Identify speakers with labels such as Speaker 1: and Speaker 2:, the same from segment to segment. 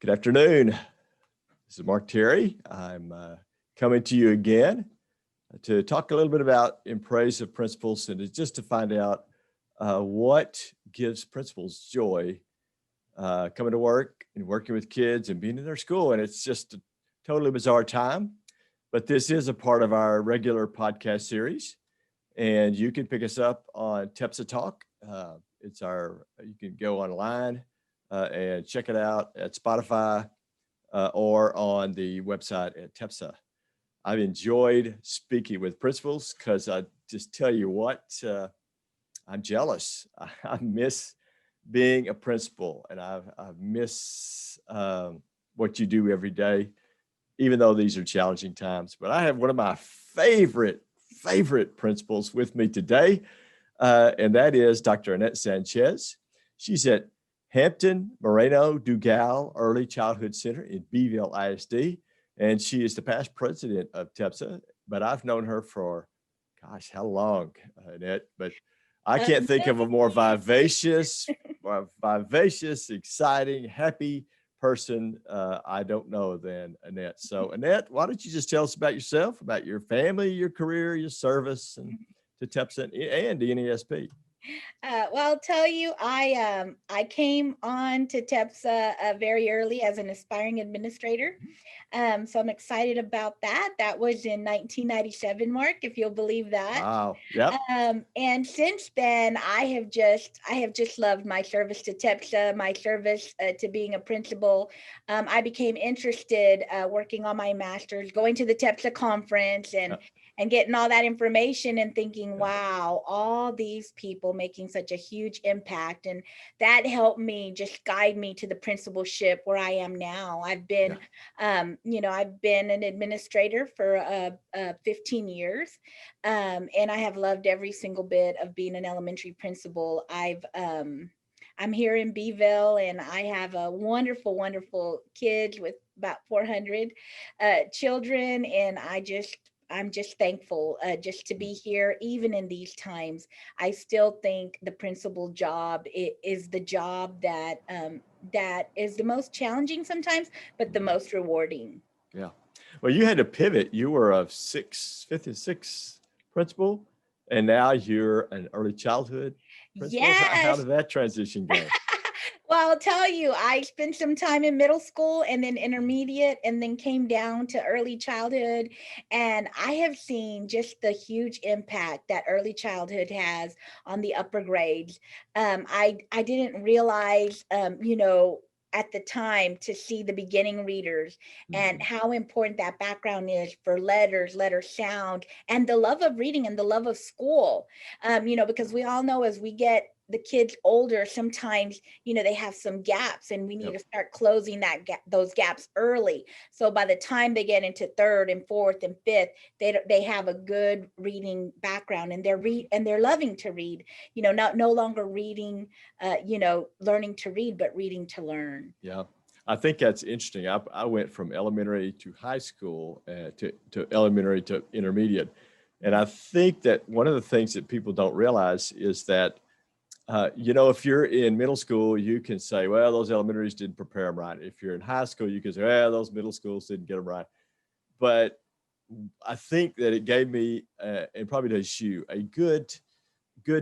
Speaker 1: Good afternoon. This is Mark Terry. I'm coming to you again to talk a little bit about in praise of principals and just to find out what gives principals joy coming to work and working with kids and being in their school. And it's just a totally bizarre time, but this is a part of our regular podcast series. And you can pick us up on TEPSA Talk. You can go online and check it out at Spotify or on the website at TEPSA. I've enjoyed speaking with principals because I just tell you what, I'm jealous. I miss being a principal, and I miss what you do every day, even though these are challenging times. But I have one of my favorite principals with me today, and that is Dr. Annette Sanchez. She's at Hampton-Moreno-Dugal Early Childhood Center in Beeville ISD, and she is the past president of TEPSA, but I've known her for, gosh, how long, Annette? But I can't think of a more vivacious, exciting, happy person I don't know than Annette. So Annette, why don't you just tell us about yourself, about your family, your career, your service, and to TEPSA and the NESP.
Speaker 2: Well, I'll tell you, I came on to TEPSA very early as an aspiring administrator. So I'm excited about that. That was in 1997, Mark, if you'll believe that.
Speaker 1: Wow. Yep.
Speaker 2: And since then, I have just loved my service to TEPSA, my service to being a principal. I became interested working on my master's, going to the TEPSA conference and getting all that information and thinking, wow, all these people making such a huge impact. And that helped me just guide me to the principalship where I am now. I've been an administrator for 15 years, and I have loved every single bit of being an elementary principal. I'm here in Beeville, and I have a wonderful kids with about 400 children, and I'm just thankful just to be here, even in these times. I still think the principal job is the job that is the most challenging sometimes, but the most rewarding.
Speaker 1: Yeah. Well, you had to pivot. You were a fifth and sixth principal, and now you're an early childhood principal. How
Speaker 2: Yes.
Speaker 1: did that transition go?
Speaker 2: Well, I'll tell you, I spent some time in middle school and then intermediate and then came down to early childhood. And I have seen just the huge impact that early childhood has on the upper grades. I didn't realize, at the time to see the beginning readers and
Speaker 1: Mhm.
Speaker 2: how important that background is for letters, letter sound, and the love of reading and the love of school. Because we all know as we get the kids older, sometimes they have some gaps and we need
Speaker 1: Yep.
Speaker 2: to start closing those gaps early, so by the time they get into third and fourth and fifth, they have a good reading background, and they're loving to read, not no longer reading, learning to read, but reading to learn.
Speaker 1: Yeah. I think that's interesting. I went from elementary to high school to elementary to intermediate. And I think that one of the things that people don't realize is that if you're in middle school, you can say, well, those elementaries didn't prepare them right. If you're in high school, you can say, well, those middle schools didn't get them right. But I think that it gave me, and probably does you, a good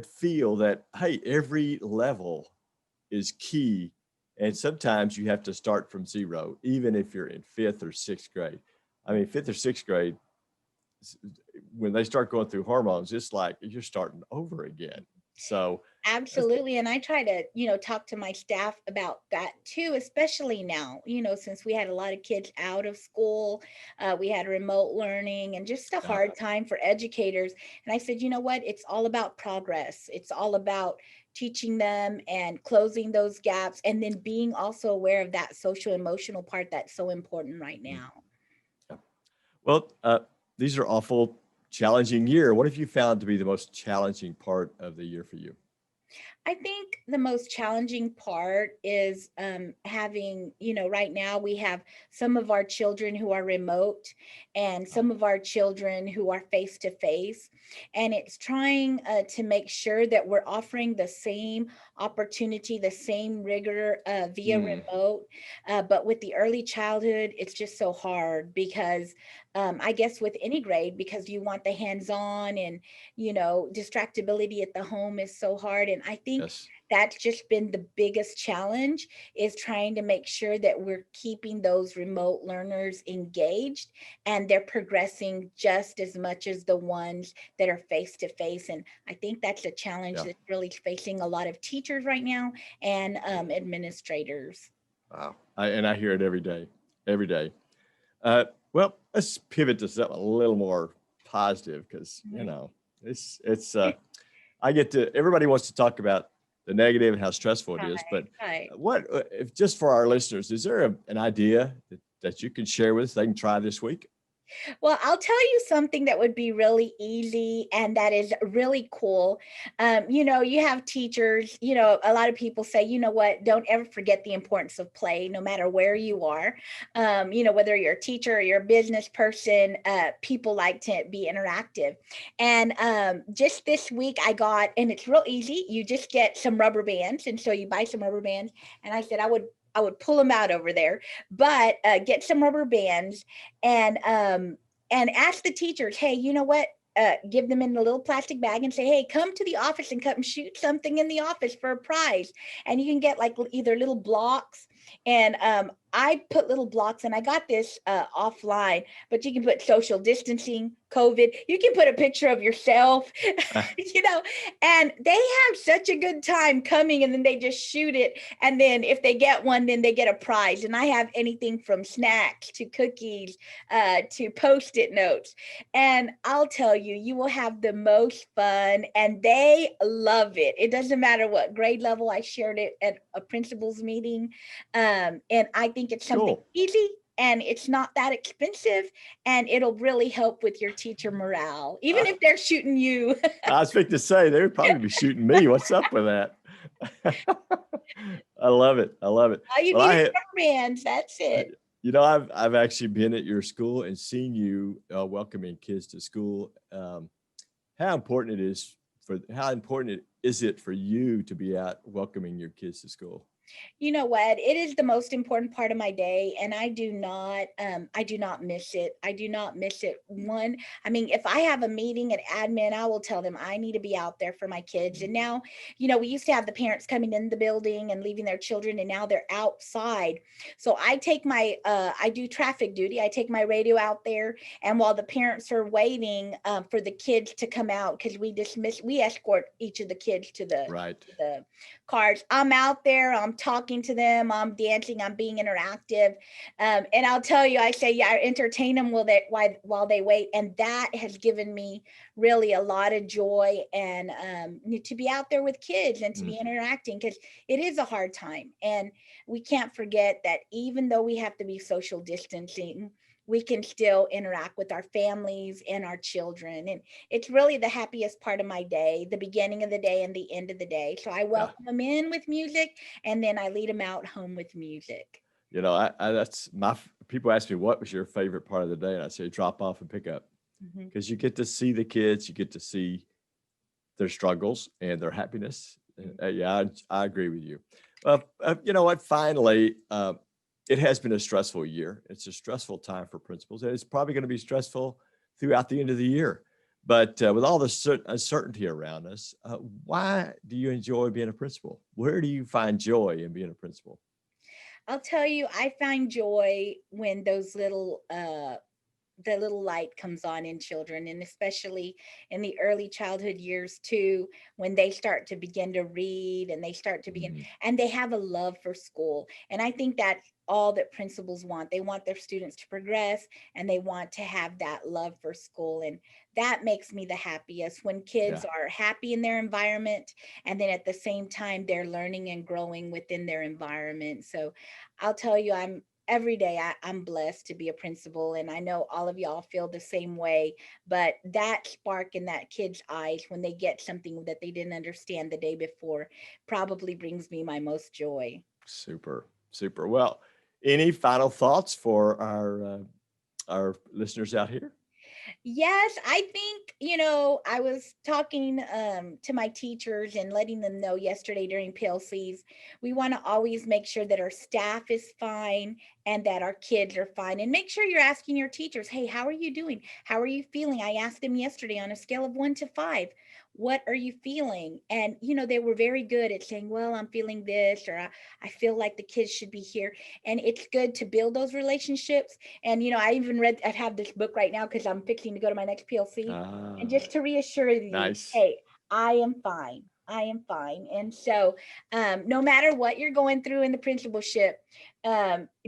Speaker 1: feel that, hey, every level is key. And sometimes you have to start from zero, even if you're in fifth or sixth grade. I mean, fifth or sixth grade, when they start going through hormones, it's like you're starting over again. So
Speaker 2: Absolutely. And I try to, talk to my staff about that too, especially now, since we had a lot of kids out of school, we had remote learning and just a
Speaker 1: yeah,
Speaker 2: hard time for educators. And I said, you know what? It's all about progress. It's all about teaching them and closing those gaps, and then being also aware of that social emotional part that's so important right
Speaker 1: mm,
Speaker 2: now.
Speaker 1: yeah. Well, these are awful challenging year. What have you found to be the most challenging part of the year for you?
Speaker 2: I think the most challenging part is having, right now we have some of our children who are remote and some of our children who are face to face. And it's trying to make sure that we're offering the same opportunity, the same rigor via
Speaker 1: Mm,
Speaker 2: remote. But with the early childhood, it's just so hard because I guess with any grade, because you want the hands-on and, distractibility at the home is so hard. And I think
Speaker 1: yes.
Speaker 2: that's just been the biggest challenge, is trying to make sure that we're keeping those remote learners engaged and they're progressing just as much as the ones that are face to face. And I think that's a challenge
Speaker 1: Yeah.
Speaker 2: that's really facing a lot of teachers right now and administrators.
Speaker 1: Wow. And I hear it every day, every day. Uh, well, let's pivot to something a little more positive because,
Speaker 2: Mhm.
Speaker 1: it's I get to, everybody wants to talk about the negative and how stressful it is, but
Speaker 2: Right, right.
Speaker 1: if just for our listeners, is there an idea that you can share with us they can try this week?
Speaker 2: Well, I'll tell you something that would be really easy and that is really cool. You have teachers, a lot of people say, you know what, don't ever forget the importance of play, no matter where you are. Whether you're a teacher or you're a business person, people like to be interactive. And just this week, and it's real easy. You just get some rubber bands. And so you buy some rubber bands. And I said, I would pull them out over there, but get some rubber bands and ask the teachers, hey, you know what? Give them in a little plastic bag and say, hey, come to the office and come shoot something in the office for a prize. And you can get like either little blocks. And I put little blocks, and I got this offline, but you can put social distancing, COVID. You can put a picture of yourself, you know, and they have such a good time coming, and then they just shoot it. And then if they get one, then they get a prize. And I have anything from snacks to cookies to post-it notes. And I'll tell you, you will have the most fun, and they love it. It doesn't matter what grade level. I shared it at a principal's meeting. And I think it's something
Speaker 1: Cool.
Speaker 2: easy, and it's not that expensive, and it'll really help with your teacher morale, even
Speaker 1: I,
Speaker 2: if they're shooting you.
Speaker 1: I was fixing to say they would probably be shooting me. What's up with that? I love it. I love it.
Speaker 2: All you
Speaker 1: Well,
Speaker 2: need is rubber bands. That's
Speaker 1: I-
Speaker 2: it.
Speaker 1: I've actually been at your school and seen you welcoming kids to school. How important is it for you to be out welcoming your kids to school?
Speaker 2: You know what? It is the most important part of my day, and I do not miss it. I do not miss it. One, I mean, if I have a meeting at admin, I will tell them I need to be out there for my kids. And now, we used to have the parents coming in the building and leaving their children, and now they're outside. So I do traffic duty. I take my radio out there, and while the parents are waiting for the kids to come out, because we escort each of the kids to the
Speaker 1: Right.
Speaker 2: to the cars. I'm out there, I'm talking to them, I'm dancing, I'm being interactive. And I'll tell you, I say, yeah, I entertain them while they wait. And that has given me really a lot of joy, and to be out there with kids and to
Speaker 1: Mm,
Speaker 2: be interacting, because it is a hard time. And we can't forget that even though we have to be social distancing, we can still interact with our families and our children. And it's really the happiest part of my day, the beginning of the day and the end of the day. So I
Speaker 1: yeah.
Speaker 2: welcome them in with music, and then I lead them out home with music.
Speaker 1: That's people ask me, what was your favorite part of the day? And I say, drop off and pick up,
Speaker 2: Mhm.
Speaker 1: because you get to see the kids, you get to see their struggles and their happiness. Yeah, I agree with you. You know what? Finally, it has been a stressful year. It's a stressful time for principals, and it's probably going to be stressful throughout the end of the year. But with all the uncertainty around us, why do you enjoy being a principal? Where do you find joy in being a principal?
Speaker 2: I'll tell you, I find joy when the little light comes on in children, and especially in the early childhood years too, when they start to begin to read and they start to begin,
Speaker 1: Mm,
Speaker 2: and they have a love for school. And I think that's all that principals want. They want their students to progress, and they want to have that love for school. And that makes me the happiest, when kids
Speaker 1: yeah.
Speaker 2: are happy in their environment, and then at the same time they're learning and growing within their environment. So I'll tell you, every day I'm blessed to be a principal, and I know all of y'all feel the same way. But that spark in that kid's eyes when they get something that they didn't understand the day before probably brings me my most joy.
Speaker 1: Super, super. Well, any final thoughts for our listeners out here?
Speaker 2: Yes, I think, I was talking to my teachers and letting them know yesterday during PLCs, we want to always make sure that our staff is fine and that our kids are fine. And make sure you're asking your teachers, hey, how are you doing? How are you feeling? I asked them yesterday on a scale of 1 to 5, what are you feeling? And, they were very good at saying, well, I'm feeling this, or I feel like the kids should be here. And it's good to build those relationships. And I have this book right now because I'm fixing to go to my next PLC, and
Speaker 1: Ah,
Speaker 2: just to reassure you,
Speaker 1: nice.
Speaker 2: hey, I am fine. I am fine. And so, no matter what you're going through in the principalship,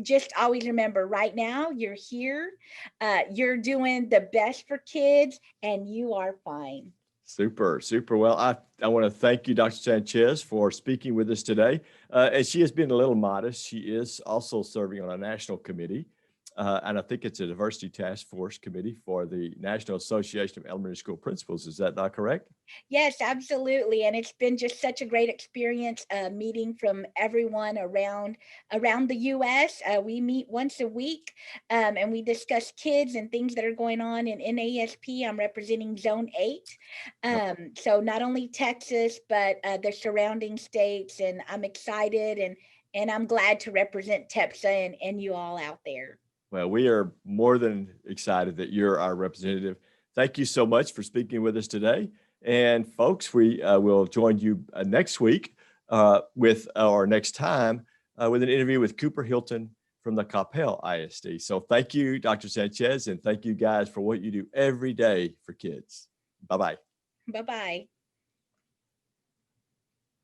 Speaker 2: just always remember, right now you're here, you're doing the best for kids, and you are fine.
Speaker 1: Super, super. Well, I want to thank you, Dr. Sanchez, for speaking with us today. And she has been a little modest. She is also serving on a national committee. And I think it's a diversity task force committee for the National Association of Elementary School Principals. Is that not correct?
Speaker 2: Yes, absolutely, and it's been just such a great experience meeting from everyone around the U.S. We meet once a week, and we discuss kids and things that are going on in NASP. I'm representing Zone 8,
Speaker 1: Yep.
Speaker 2: so not only Texas but the surrounding states, and I'm excited and I'm glad to represent TEPSA and you all out there.
Speaker 1: Well, we are more than excited that you're our representative. Thank you so much for speaking with us today. And folks, we will join you next week with our next time with an interview with Cooper Hilton from the Coppell ISD. So thank you, Dr. Sanchez, and thank you guys for what you do every day for kids. Bye-bye.
Speaker 2: Bye bye.